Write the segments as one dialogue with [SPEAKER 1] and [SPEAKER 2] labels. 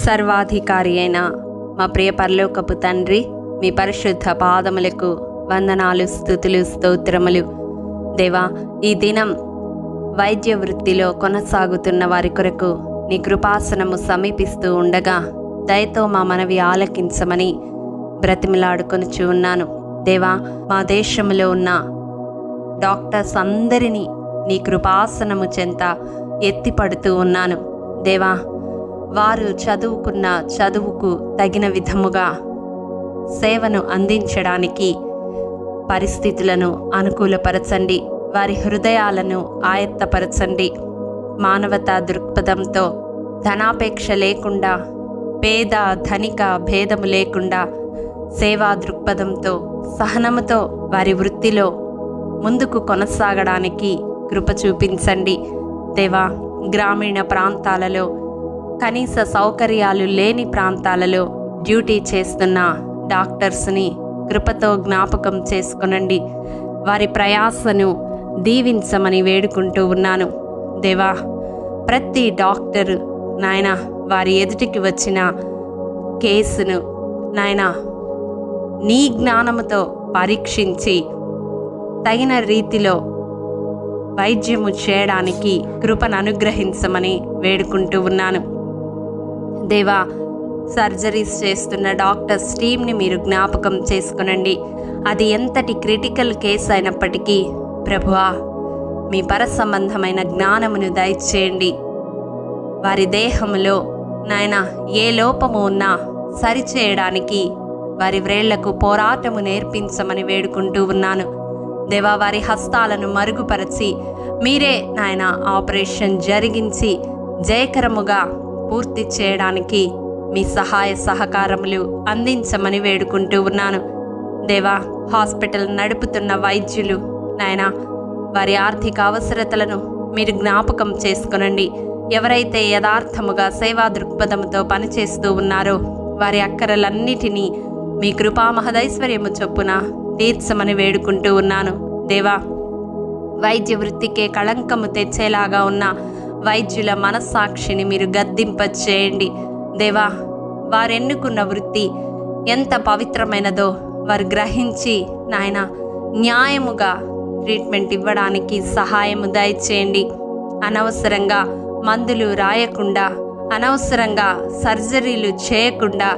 [SPEAKER 1] సర్వాధికారి అయిన మా ప్రియ పరలోకపు తండ్రి, మీ పరిశుద్ధ పాదములకు వందనాలు, స్తుతులు, స్తోత్రములు. దేవా, ఈ దినం వైద్య వృత్తిలో కొనసాగుతున్న వారి కొరకు నీ కృపాసనము సమీపిస్తూ ఉండగా దయతో మా మనవి ఆలకించమని బ్రతిమిలాడుకొనుచు ఉన్నాను. దేవా, మా దేశంలో ఉన్న డాక్టర్స్ అందరినీ నీ కృపాసనము చెంత ఎత్తిపడుతూ ఉన్నాను. దేవా, వారు చదువుకున్న చదువుకు తగిన విధముగా సేవను అందించడానికి పరిస్థితులను అనుకూలపరచండి. వారి హృదయాలను ఆయత్తపరచండి. మానవతా దృక్పథంతో, ధనాపేక్ష లేకుండా, పేద ధనిక భేదము లేకుండా, సేవా దృక్పథంతో, సహనముతో వారి వృత్తిలో ముందుకు కొనసాగడానికి కృప చూపించండి. దేవా, గ్రామీణ ప్రాంతాలలో, కనీస సౌకర్యాలు లేని ప్రాంతాలలో డ్యూటీ చేస్తున్న డాక్టర్స్ని కృపతో జ్ఞాపకం చేసుకొనండి. వారి ప్రయాసను దీవించమని వేడుకుంటూ ఉన్నాను. దేవా, ప్రతి డాక్టరు నాయన వారి ఎదుటికి వచ్చిన కేసును నాయన నీ జ్ఞానముతో పరీక్షించి తగిన రీతిలో వైద్యము చేయడానికి కృపను అనుగ్రహించమని వేడుకుంటూ ఉన్నాను. దేవా, సర్జరీస్ చేస్తున్న డాక్టర్స్ టీమ్ని మీరు జ్ఞాపకం చేసుకునండి. అది ఎంతటి క్రిటికల్ కేసు అయినప్పటికీ ప్రభువా, మీ పరసంబంధమైన జ్ఞానమును దయచేయండి. వారి దేహములో నాయన ఏ లోపము ఉన్నా సరిచేయడానికి వారి వ్రేళ్లకు పోరాటము నేర్పించమని వేడుకుంటూ ఉన్నాను. దేవా, వారి హస్తాలను మరుగుపరచి మీరే నాయన ఆపరేషన్ జరిగించి జయకరముగా పూర్తి చేయడానికి మీ సహాయ సహకారములు అందించమని వేడుకుంటూ ఉన్నాను. దేవా, హాస్పిటల్ నడుపుతున్న వైద్యులు నాయన వారి ఆర్థిక అవసరతలను మీరు జ్ఞాపకం చేసుకొనండి. ఎవరైతే యథార్థముగా సేవా దృక్పథముతో పనిచేస్తూ ఉన్నారో వారి అక్కరలన్నిటినీ మీ కృపా మహదైశ్వర్యము చొప్పున తీర్చమని వేడుకుంటూ ఉన్నాను. దేవా, వైద్య వృత్తికే కళంకము తెచ్చేలాగా ఉన్న వైద్యుల మనస్సాక్షిని మీరు గద్దింపచేయండి. దేవా, వారెన్నుకున్న వృత్తి ఎంత పవిత్రమైనదో వారు గ్రహించి నాయన న్యాయముగా ట్రీట్మెంట్ ఇవ్వడానికి సహాయము దయచేయండి. అనవసరంగా మందులు రాయకుండా, అనవసరంగా సర్జరీలు చేయకుండా,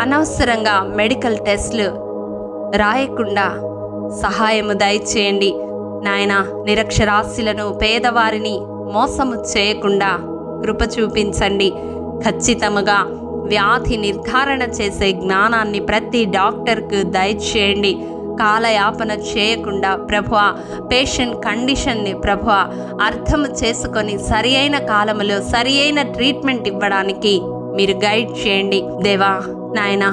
[SPEAKER 1] అనవసరంగా మెడికల్ టెస్ట్లు రాయకుండా సహాయము దయచేయండి. నాయన, నిరక్షరాస్యులను, పేదవారిని మోసము చేయకుండా కృప చూపించండి. ఖచ్చితముగా వ్యాధి నిర్ధారణ చేసే జ్ఞానాన్ని ప్రతి డాక్టర్కు దయచేయండి. కాలయాపన చేయకుండా ప్రభువా, పేషెంట్ కండిషన్ని ప్రభువా అర్థం చేసుకొని సరి అయిన కాలములో సరి అయిన ట్రీట్మెంట్ ఇవ్వడానికి మీరు గైడ్ చేయండి. దేవా నాయన,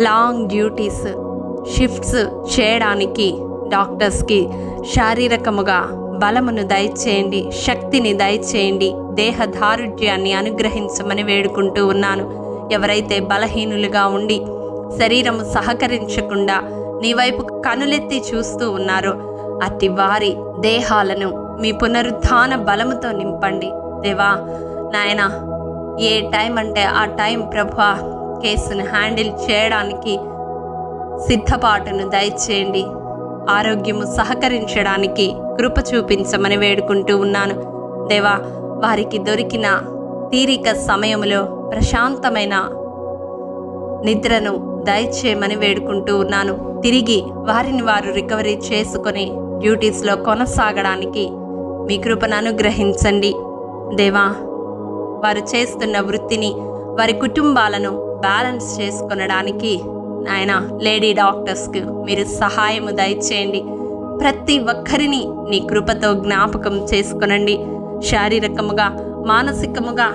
[SPEAKER 1] లాంగ్ డ్యూటీస్, షిఫ్ట్స్ చేయడానికి డాక్టర్స్కి శారీరకముగా బలమును దయచేయండి, శక్తిని దయచేయండి, దేహదారుఢ్యాన్ని అనుగ్రహించమని వేడుకుంటూ ఉన్నాను. ఎవరైతే బలహీనులుగా ఉండి శరీరము సహకరించకుండా నీ వైపు కనులెత్తి చూస్తూ ఉన్నారో అట్టి వారి దేహాలను మీ పునరుత్థాన బలముతో నింపండి. దేవా నాయన, ఏ టైం అంటే ఆ టైం ప్రభువా కేసును హ్యాండిల్ చేయడానికి సిద్ధపాటును దయచేయండి. ఆరోగ్యము సహకరించడానికి కృప చూపించమని వేడుకుంటూ ఉన్నాను. దేవా, వారికి దొరికిన తీరిక సమయంలో ప్రశాంతమైన నిద్రను దయచేయమని వేడుకుంటూ ఉన్నాను. తిరిగి వారిని వారు రికవరీ చేసుకొని డ్యూటీస్లో కొనసాగడానికి మీ కృపను అనుగ్రహించండి. దేవా, వారు చేస్తున్న వృత్తిని, వారి కుటుంబాలను బ్యాలెన్స్ చేసుకొనడానికి నాయన లేడీ డాక్టర్స్కు మీరు సహాయము దయచేయండి. ప్రతి ఒక్కరిని నీ కృపతో జ్ఞాపకం చేసుకొనండి. శారీరకముగా, మానసికముగా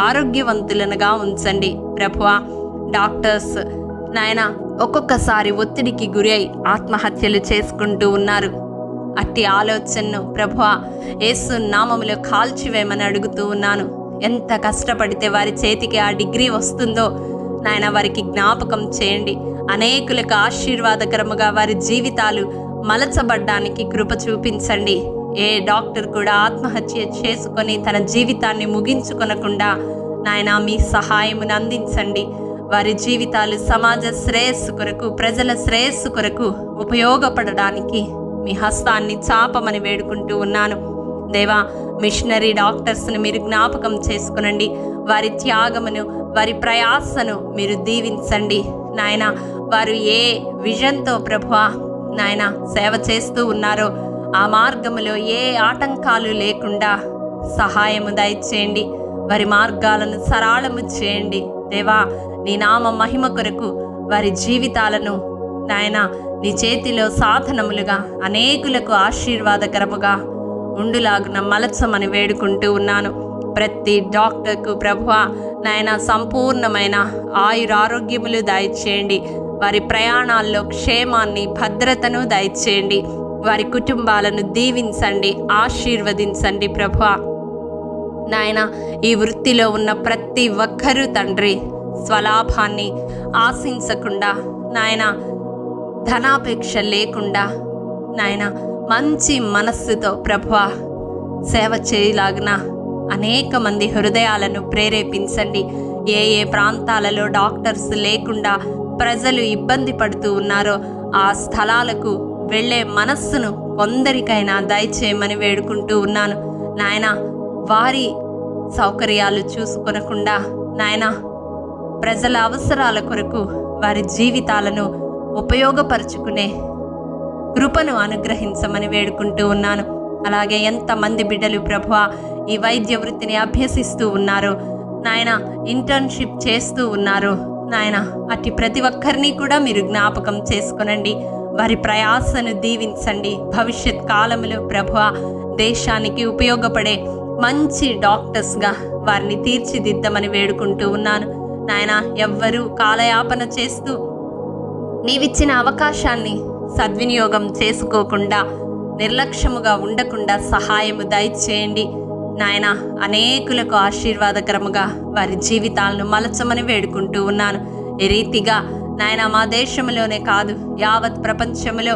[SPEAKER 1] ఆరోగ్యవంతులనుగా ఉంచండి. ప్రభువా, డాక్టర్స్ నాయన ఒక్కొక్కసారి ఒత్తిడికి గురి అయి ఆత్మహత్యలు చేసుకుంటూ ఉన్నారు. అట్టి ఆలోచనను ప్రభువా యేసు నామములో కాల్చివేయమని అడుగుతూ ఉన్నాను. ఎంత కష్టపడితే వారి చేతికి ఆ డిగ్రీ వస్తుందో నాయన వారికి జ్ఞాపకం చేయండి. అనేకులకు ఆశీర్వాదకరముగా వారి జీవితాలు మలచబడ్డానికి కృప చూపించండి. ఏ డాక్టర్ కూడా ఆత్మహత్య చేసుకొని తన జీవితాన్ని ముగించుకొనకుండా నాయన మీ సహాయమును అందించండి. వారి జీవితాలు సమాజ శ్రేయస్సు కొరకు, ప్రజల శ్రేయస్సు కొరకు ఉపయోగపడడానికి మీ హస్తాన్ని చాపమని వేడుకుంటూ ఉన్నాను. దేవా, మిషనరీ డాక్టర్స్ను మీరు జ్ఞాపకం చేసుకునండి. వారి త్యాగమును, వారి ప్రయాసను మీరు దీవించండి. నాయన, వారు ఏ విజన్తో ప్రభువా నాయన సేవ చేస్తూ ఉన్నారో ఆ మార్గములో ఏ ఆటంకాలు లేకుండా సహాయము దయచేయండి. వారి మార్గాలను సరళము చేయండి. దేవా, నీ నామ మహిమ కొరకు వారి జీవితాలను నాయన నీ చేతిలో సాధనములుగా అనేకులకు ఆశీర్వాదకరముగా ఉండులాగున మలచమని వేడుకుంటూ ఉన్నాను. ప్రతి డాక్టర్కు ప్రభువా నాయన సంపూర్ణమైన ఆయురారోగ్యములు దయచేయండి. వారి ప్రయాణాల్లో క్షేమాన్ని, భద్రతను దయచేయండి. వారి కుటుంబాలను దీవించండి, ఆశీర్వదించండి ప్రభువా. నాయన, ఈ వృత్తిలో ఉన్న ప్రతి ఒక్కరూ తండ్రి స్వలాభాన్ని ఆశించకుండా, నాయన ధనాపేక్ష లేకుండా, నాయన మంచి మనస్సుతో ప్రభువా సేవ చేయలాగున అనేక మంది హృదయాలను ప్రేరేపించండి. ఏ ఏ ప్రాంతాలలో డాక్టర్స్ లేకుండా ప్రజలు ఇబ్బంది పడుతూ ఉన్నారో ఆ స్థలాలకు వెళ్ళే మనస్సును కొందరికైనా దయచేయమని వేడుకుంటూ ఉన్నాను. నాయన, వారి సౌకర్యాలు చూసుకొనకుండా నాయన ప్రజల అవసరాల కొరకు వారి జీవితాలను ఉపయోగపరుచుకునే కృపను అనుగ్రహించమని వేడుకుంటూ ఉన్నాను. అలాగే ఎంతమంది బిడ్డలు ప్రభువా ఈ వైద్య వృత్తిని అభ్యసిస్తూ ఉన్నారు నాయన, ఇంటర్న్షిప్ చేస్తూ ఉన్నారు నాయన, అట్టి ప్రతి ఒక్కరిని కూడా మీరు జ్ఞాపకం చేసుకొనండి. వారి ప్రయాసను దీవించండి. భవిష్యత్ కాలంలో ప్రభువా దేశానికి ఉపయోగపడే మంచి డాక్టర్స్గా వారిని తీర్చిదిద్దమని వేడుకుంటూ ఉన్నాను. నాయన, ఎవ్వరూ కాలయాపన చేస్తూ నీవిచ్చిన అవకాశాన్ని సద్వినియోగం చేసుకోకుండా, నిర్లక్ష్యముగా ఉండకుండా సహాయము దయచేయండి. నాయన, అనేకులకు ఆశీర్వాదకరముగా వారి జీవితాలను మలచమని వేడుకుంటూ ఉన్నాను. ఈ రీతిగా నాయన మా దేశంలోనే కాదు, యావత్ ప్రపంచంలో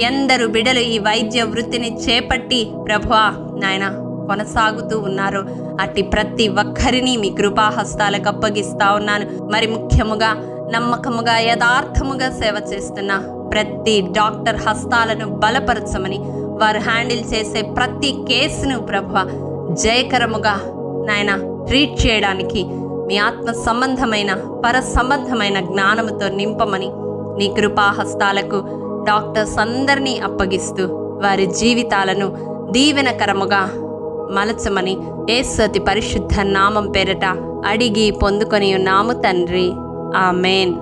[SPEAKER 1] ఎందరు బిడలు ఈ వైద్య వృత్తిని చేపట్టి ప్రభువా నాయన కొనసాగుతూ ఉన్నారు. అట్టి ప్రతి ఒక్కరిని మీ కృపాహస్తాలకు అప్పగిస్తా ఉన్నాను. మరి ముఖ్యముగా నమ్మకముగా యథార్థముగా సేవ చేస్తున్న ప్రతి డాక్టర్ హస్తాలను బలపరచమని, వారు హ్యాండిల్ చేసే ప్రతి కేసును ప్రభువా జయకరముగా నాయన ట్రీట్ చేయడానికి మీ ఆత్మ సంబంధమైన పర సంబంధమైన జ్ఞానముతో నింపమని నీ కృపాహస్తాలకు డాక్టర్స్ అందరినీ అప్పగిస్తూ వారి జీవితాలను దీవెనకరముగా మలచమని యేసు అతి పరిశుద్ధ నామం పేరట అడిగి పొందుకొని ఉన్నాము తండ్రి. ఆమేన్.